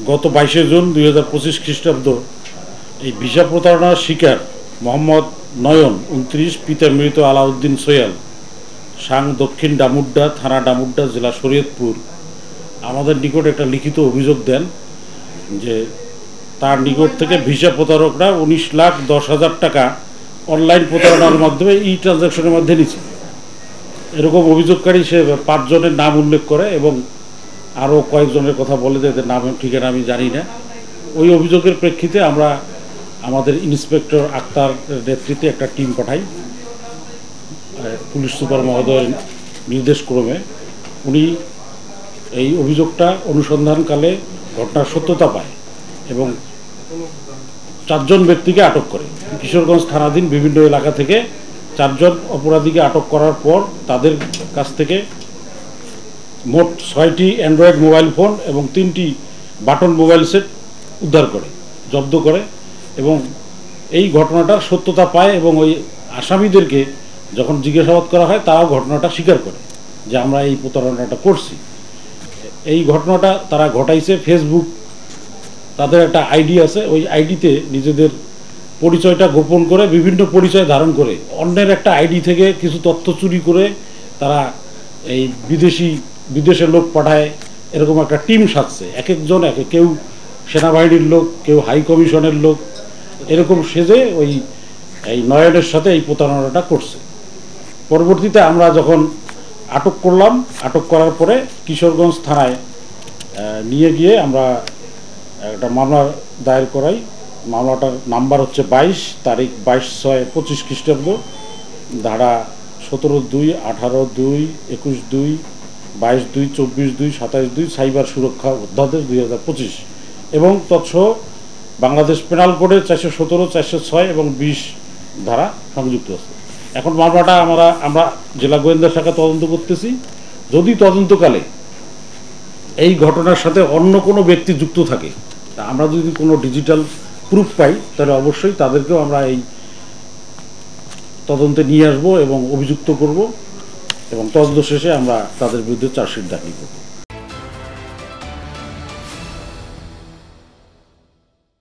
গত 22শে জুন 2025 খ্রিস্টাব্দ এই ভিসা প্রতারণার শিকার মোহাম্মদ নয়ন 29, পিতা মৃত আলাউদ্দিন সোয়াল, সাং দক্ষিণ ডামুড্ডা, থানা ডামুড্ডা, জেলা শরীয়তপুর, আমাদের নিকট একটা লিখিত অভিযোগ দেন যে তার নিকট থেকে ভিসা প্রতারকরা 19,10,000 টাকা অনলাইন প্রতারণার মাধ্যমে ট্রানজাকশনের মধ্যে নিচ্ছে। এরকম অভিযোগকারী সে 5 জনের নাম উল্লেখ করে এবং আরও কয়েকজনের কথা বলে যে এদের নাম ঠিকানা আমি জানি না। ওই অভিযোগের প্রেক্ষিতে আমরা আমাদের ইন্সপেক্টর আক্তার নেতৃত্বে একটা টিম পাঠাই পুলিশ সুপার মহোদয়ের নির্দেশক্রমে। উনি এই অভিযোগটা অনুসন্ধানকালে ঘটনার সত্যতা পায় এবং 4 জন ব্যক্তিকে আটক করে। কিশোরগঞ্জ থানাধীন বিভিন্ন এলাকা থেকে 4 জন অপরাধীকে আটক করার পর তাদের কাছ থেকে মোট 6টি অ্যান্ড্রয়েড মোবাইল ফোন এবং 3টি বাটন মোবাইল সেট উদ্ধার করে, জব্দ করে এবং এই ঘটনাটার সত্যতা পায় এবং ওই আসামিদেরকে যখন জিজ্ঞাসাবাদ করা হয় তারাও ঘটনাটা স্বীকার করে যে আমরা এই প্রতারণাটা করছি। এই ঘটনাটা তারা ঘটাইছে ফেসবুক, তাদের একটা আইডি আছে, ওই আইডিতে নিজেদের পরিচয়টা গোপন করে বিভিন্ন পরিচয় ধারণ করে অন্যের একটা আইডি থেকে কিছু তথ্য চুরি করে তারা এই বিদেশের লোক পাঠায়। এরকম একটা টিম সাজছে, এক একজন কেউ সেনাবাহিনীর লোক, কেউ হাই কমিশনের লোক, এরকম সেজে ওই এই নয়নের সাথে এই প্রতারণাটা করছে। পরবর্তীতে আমরা যখন আটক করলাম, আটক করার পরে কিশোরগঞ্জ থানায় নিয়ে গিয়ে আমরা একটা মামলা দায়ের করাই। মামলাটার নাম্বার হচ্ছে 22, তারিখ 22/6/25 খ্রিস্টাব্দ, ধারা 17(2), 18(2), 21(2), 22(2), 24(2), 27(2) সাইবার সুরক্ষা অধ্যাদেশ 2025 এবং তৎসহ বাংলাদেশ পেনাল কোডের 417, 406 এবং 20 ধারা সংযুক্ত আছে। এখন মামলাটা আমরা জেলা গোয়েন্দা শাখা তদন্ত করতেছি। যদি তদন্তকালে এই ঘটনার সাথে অন্য কোনো ব্যক্তি যুক্ত থাকে, তা আমরা যদি কোনো ডিজিটাল প্রুফ পাই তাহলে অবশ্যই তাদেরকেও আমরা এই তদন্তে নিয়ে আসবো এবং অভিযুক্ত করব এবং তদন্ত শেষে আমরা তাদের বিরুদ্ধে চার্জশিট দাখিল করব।